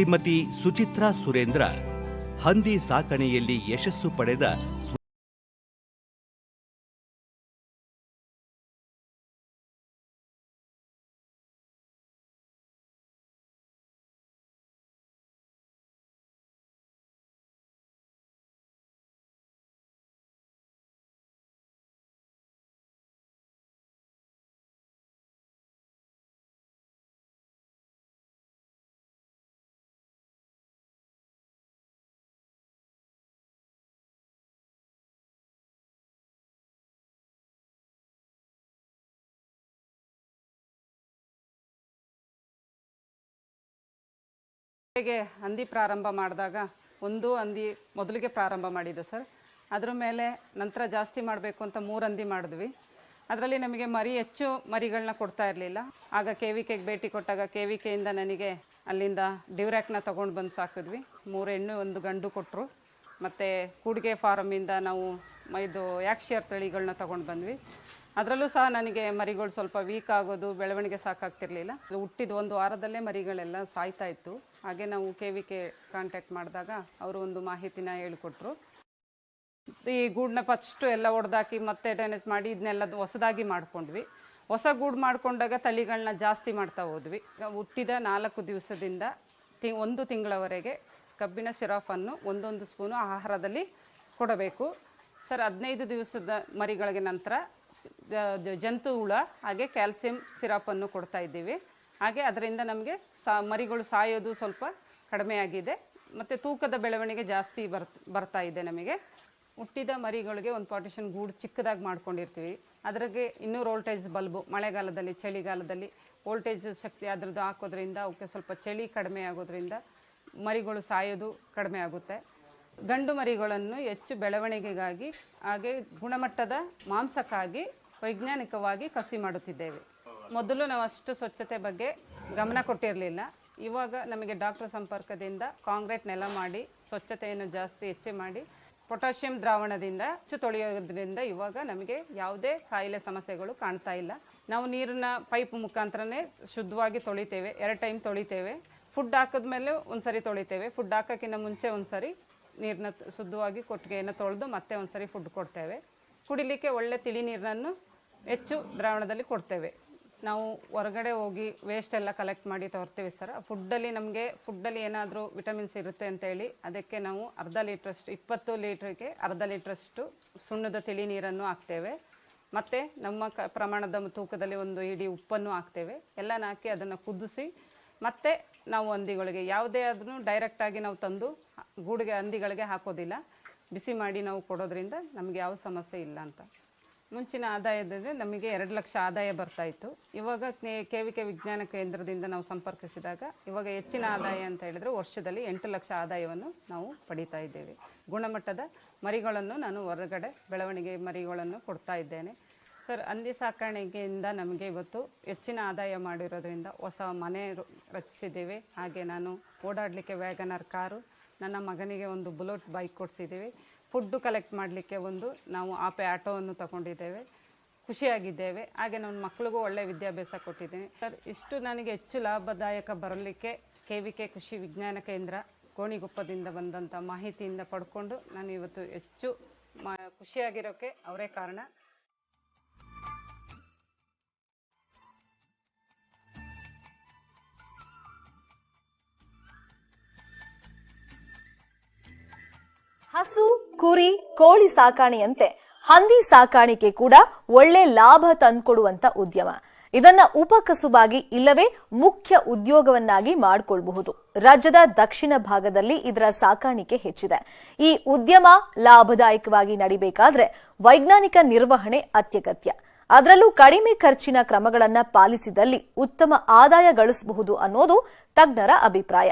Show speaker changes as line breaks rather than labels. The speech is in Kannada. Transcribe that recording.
ಶ್ರೀಮತಿ ಸುಚಿತ್ರಾ ಸುರೇಂದ್ರ ಹಂದಿ ಸಾಕಣೆಯಲ್ಲಿ ಯಶಸ್ಸು ಪಡೆದ
ಹಂದಿ ಪ್ರಾರಂಭ ಮಾಡಿದಾಗ ಒಂದು ಹಂದಿ ಮೊದಲಿಗೆ ಪ್ರಾರಂಭ ಮಾಡಿದ್ದು ಸರ್. ಅದರ ಮೇಲೆ ನಂತರ ಜಾಸ್ತಿ ಮಾಡಬೇಕು ಅಂತ 3 ಹಂದಿ ಮಾಡಿದ್ವಿ. ಅದರಲ್ಲಿ ನಮಗೆ ಹೆಚ್ಚು ಮರಿಗಳನ್ನ ಕೊಡ್ತಾ ಇರಲಿಲ್ಲ. ಆಗ KVKಗೆ ಭೇಟಿ ಕೊಟ್ಟಾಗ KVKಯಿಂದ ನನಗೆ ಅಲ್ಲಿಂದ ಡ್ಯೂರ್ಯಾಕ್ನ ತೊಗೊಂಡು ಬಂದು ಸಾಕಿದ್ವಿ. 3 ಹೆಣ್ಣು 1 ಗಂಡು ಕೊಟ್ಟರು. ಮತ್ತು ಕೂಡಿಗೆ ಫಾರಮಿಂದ ನಾವು ಇದು ಯಾಕ್ಷಿಯರ್ ತಳಿಗಳನ್ನ ತೊಗೊಂಡು ಬಂದ್ವಿ. ಅದರಲ್ಲೂ ಸಹ ನನಗೆ ಮರಿಗಳು ಸ್ವಲ್ಪ ವೀಕ್ ಆಗೋದು, ಬೆಳವಣಿಗೆ ಸಾಕಾಗ್ತಿರ್ಲಿಲ್ಲ. ಹುಟ್ಟಿದ 1 ವಾರದಲ್ಲೇ ಮರಿಗಳೆಲ್ಲ ಸಾಯ್ತಾ ಇತ್ತು. ಹಾಗೆ ನಾವು KVK ಕಾಂಟ್ಯಾಕ್ಟ್ ಮಾಡಿದಾಗ ಅವರು ಒಂದು ಮಾಹಿತಿನ ಹೇಳಿಕೊಟ್ರು. ಈ ಗೂಡನ್ನ ಫಸ್ಟು ಎಲ್ಲ ಹೊಡೆದಾಕಿ ಮತ್ತೆ ಡ್ಯಾನೇಜ್ ಮಾಡಿ ಇದನ್ನೆಲ್ಲ ಹೊಸದಾಗಿ ಮಾಡ್ಕೊಂಡ್ವಿ. ಹೊಸ ಗೂಡು ಮಾಡ್ಕೊಂಡಾಗ ತಳಿಗಳನ್ನ ಜಾಸ್ತಿ ಮಾಡ್ತಾ ಹೋದ್ವಿ. ಹುಟ್ಟಿದ 4 ದಿವಸದಿಂದ 1 ತಿಂಗಳವರೆಗೆ ಕಬ್ಬಿನ ಸಿರಫನ್ನು 1 ಸ್ಪೂನು ಆಹಾರದಲ್ಲಿ ಕೊಡಬೇಕು ಸರ್. 15 ದಿವಸದ ಮರಿಗಳಿಗೆ ನಂತರ ಜಂತು ಹುಳ ಹಾಗೆ ಕ್ಯಾಲ್ಸಿಯಂ ಸಿರಪನ್ನು ಕೊಡ್ತಾ ಇದ್ದೀವಿ. ಹಾಗೆ ಅದರಿಂದ ನಮಗೆ ಮರಿಗಳು ಸಾಯೋದು ಸ್ವಲ್ಪ ಕಡಿಮೆ ಆಗಿದೆ ಮತ್ತು ತೂಕದ ಬೆಳವಣಿಗೆ ಜಾಸ್ತಿ ಬರ್ತಾ ಇದೆ. ನಮಗೆ ಹುಟ್ಟಿದ ಮರಿಗಳಿಗೆ ಒಂದು ಪಾರ್ಟಿಷನ್ ಗೂಡು ಚಿಕ್ಕದಾಗಿ ಮಾಡ್ಕೊಂಡಿರ್ತೀವಿ. ಅದ್ರಾಗೆ 200 ವೋಲ್ಟೇಜ್ ಬಲ್ಬು ಮಳೆಗಾಲದಲ್ಲಿ ಚಳಿಗಾಲದಲ್ಲಿ ವೋಲ್ಟೇಜ್ ಶಕ್ತಿ ಅದರದ್ದು ಹಾಕೋದ್ರಿಂದ ಅವಕ್ಕೆ ಸ್ವಲ್ಪ ಚಳಿ ಕಡಿಮೆ ಆಗೋದ್ರಿಂದ ಮರಿಗಳು ಸಾಯೋದು ಕಡಿಮೆ ಆಗುತ್ತೆ. ಗಂಡು ಮರಿಗಳನ್ನು ಹೆಚ್ಚು ಬೆಳವಣಿಗೆಗಾಗಿ ಹಾಗೆ ಗುಣಮಟ್ಟದ ಮಾಂಸಕ್ಕಾಗಿ ವೈಜ್ಞಾನಿಕವಾಗಿ ಕಸಿ ಮಾಡುತ್ತಿದ್ದೇವೆ. ಮೊದಲು ನಾವು ಅಷ್ಟು ಸ್ವಚ್ಛತೆ ಬಗ್ಗೆ ಗಮನ ಕೊಟ್ಟಿರಲಿಲ್ಲ. ಇವಾಗ ನಮಗೆ ಡಾಕ್ಟರ್ ಸಂಪರ್ಕದಿಂದ ಕಾಂಕ್ರೀಟ್ ನೆಲ ಮಾಡಿ ಸ್ವಚ್ಛತೆಯನ್ನು ಜಾಸ್ತಿ ಹೆಚ್ಚು ಮಾಡಿ ಪೊಟ್ಯಾಷಿಯಂ ದ್ರಾವಣದಿಂದ ಹೆಚ್ಚು ತೊಳೆಯೋದ್ರಿಂದ ಇವಾಗ ನಮಗೆ ಯಾವುದೇ ಕಾಯಿಲೆ ಸಮಸ್ಯೆಗಳು ಕಾಣ್ತಾ ಇಲ್ಲ. ನಾವು ನೀರನ್ನ ಪೈಪ್ ಮುಖಾಂತರನೇ ಶುದ್ಧವಾಗಿ ತೊಳಿತೇವೆ. 2 ಟೈಮ್ ತೊಳಿತೇವೆ. ಫುಡ್ ಹಾಕಿದ್ಮೇಲೆ ಒಂದ್ಸರಿ ತೊಳಿತೇವೆ. ಫುಡ್ ಹಾಕೋಕ್ಕಿಂತ ಮುಂಚೆ ಒಂದ್ಸರಿ ನೀರನ್ನ ಶುದ್ಧವಾಗಿ ಕೊಟ್ಟಿಗೆಯನ್ನು ತೊಳೆದು ಮತ್ತೆ ಒಂದ್ಸರಿ ಫುಡ್ ಕೊಡ್ತೇವೆ. ಕುಡಿಲಿಕ್ಕೆ ಒಳ್ಳೆ ತಿಳಿ ನೀರನ್ನು ಹೆಚ್ಚು ದ್ರಾವಣದಲ್ಲಿ ಕೊಡ್ತೇವೆ. ನಾವು ಹೊರಗಡೆ ಹೋಗಿ ವೇಸ್ಟ್ ಎಲ್ಲ ಕಲೆಕ್ಟ್ ಮಾಡಿ ತರ್ತೀವಿ ಸರ್. ಫುಡ್ಡಲ್ಲಿ ಏನಾದರೂ ವಿಟಮಿನ್ಸ್ ಇರುತ್ತೆ ಅಂತೇಳಿ ಅದಕ್ಕೆ ನಾವು 1/2 ಲೀಟ್ರಷ್ಟು 20 ಲೀಟ್ರಿಗೆ 1/2 ಲೀಟ್ರಷ್ಟು ಸುಣ್ಣದ ತಿಳಿ ನೀರನ್ನು ಹಾಕ್ತೇವೆ. ಮತ್ತು ನಮ್ಮ ಪ್ರಮಾಣದ ತೂಕದಲ್ಲಿ 1 ಹಿಡಿ ಉಪ್ಪನ್ನು ಹಾಕ್ತೇವೆ. ಎಲ್ಲ ಹಾಕಿ ಅದನ್ನು ಕುದಿಸಿ ಮತ್ತು ನಾವು ಹಂದಿಗಳಿಗೆ ಯಾವುದೇ ಅದನ್ನು ಡೈರೆಕ್ಟಾಗಿ ನಾವು ತಂದು ಗೂಡಿಗೆ ಹಂದಿಗಳಿಗೆ ಹಾಕೋದಿಲ್ಲ. ಬಿಸಿ ಮಾಡಿ ನಾವು ಕೊಡೋದ್ರಿಂದ ನಮಗೆ ಯಾವ ಸಮಸ್ಯೆ ಇಲ್ಲ ಅಂತ. ಮುಂಚಿನ ಆದಾಯದಲ್ಲಿ ನಮಗೆ 2 ಲಕ್ಷ ಆದಾಯ ಬರ್ತಾಯಿತ್ತು. ಇವಾಗ KVK ವಿಜ್ಞಾನ ಕೇಂದ್ರದಿಂದ ನಾವು ಸಂಪರ್ಕಿಸಿದಾಗ ಇವಾಗ ಹೆಚ್ಚಿನ ಆದಾಯ ಅಂತ ಹೇಳಿದರೆ ವರ್ಷದಲ್ಲಿ 8 ಲಕ್ಷ ಆದಾಯವನ್ನು ನಾವು ಪಡೀತಾ ಇದ್ದೇವೆ. ಗುಣಮಟ್ಟದ ಮರಿಗಳನ್ನು ನಾನು ಹೊರಗಡೆ ಬೆಳವಣಿಗೆ ಮರಿಗಳನ್ನು ಕೊಡ್ತಾ ಇದ್ದೇನೆ ಸರ್. ಹಂದಿ ಸಾಕಾಣಿಕೆಯಿಂದ ನಮಗೆ ಇವತ್ತು ಹೆಚ್ಚಿನ ಆದಾಯ ಮಾಡಿರೋದ್ರಿಂದ ಹೊಸ ಮನೆ ರಚಿಸಿದ್ದೇವೆ. ಹಾಗೆ ನಾನು ಓಡಾಡಲಿಕ್ಕೆ ವ್ಯಾಗನರ್ ಕಾರು, ನನ್ನ ಮಗನಿಗೆ ಒಂದು ಬುಲೆಟ್ ಬೈಕ್ ಕೊಡಿಸಿದ್ದೀವಿ. ಫುಡ್ಡು ಕಲೆಕ್ಟ್ ಮಾಡಲಿಕ್ಕೆ ನಾವು ಆಟೋವನ್ನು ತಗೊಂಡಿದ್ದೇವೆ. ಖುಷಿಯಾಗಿದ್ದೇವೆ. ಹಾಗೆ ನನ್ನ ಮಕ್ಕಳಿಗೂ ಒಳ್ಳೆಯ ವಿದ್ಯಾಭ್ಯಾಸ ಕೊಟ್ಟಿದ್ದೇನೆ ಸರ್. ಇಷ್ಟು ನನಗೆ ಹೆಚ್ಚು ಲಾಭದಾಯಕ ಬರಲಿಕ್ಕೆ KVK ಕೃಷಿ ವಿಜ್ಞಾನ ಕೇಂದ್ರ ಗೋಣಿಗೊಪ್ಪದಿಂದ ಬಂದಂಥ ಮಾಹಿತಿಯಿಂದ ಪಡ್ಕೊಂಡು ನಾನು ಇವತ್ತು ಹೆಚ್ಚು ಖುಷಿಯಾಗಿರೋಕ್ಕೆ ಅವರೇ ಕಾರಣ.
ಹಸು, ಕುರಿ, ಕೋಳಿ ಸಾಕಾಣೆಯಂತೆ ಹಂದಿ ಸಾಕಾಣಿಕೆ ಕೂಡ ಒಳ್ಳೆ ಲಾಭ ತಂದ್ಕೊಡುವಂತ ಉದ್ಯಮ. ಇದನ್ನ ಉಪಕಸುಬಾಗಿ ಇಲ್ಲವೇ ಮುಖ್ಯ ಉದ್ಯೋಗವನ್ನಾಗಿ ಮಾಡಿಕೊಳ್ಳಬಹುದು. ರಾಜ್ಯದ ದಕ್ಷಿಣ ಭಾಗದಲ್ಲಿ ಇದರ ಸಾಕಾಣಿಕೆ ಹೆಚ್ಚಿದೆ. ಈ ಉದ್ಯಮ ಲಾಭದಾಯಕವಾಗಿ ನಡಿಬೇಕಾದ್ರೆ ವೈಜ್ಞಾನಿಕ ನಿರ್ವಹಣೆ ಅತ್ಯಗತ್ಯ. ಅದರಲ್ಲೂ ಕಡಿಮೆ ಖರ್ಚಿನ ಕ್ರಮಗಳನ್ನು ಪಾಲಿಸಿದಲ್ಲಿ ಉತ್ತಮ ಆದಾಯ ಗಳಿಸಬಹುದು ಅನ್ನೋದು ತಜ್ಞರ ಅಭಿಪ್ರಾಯ.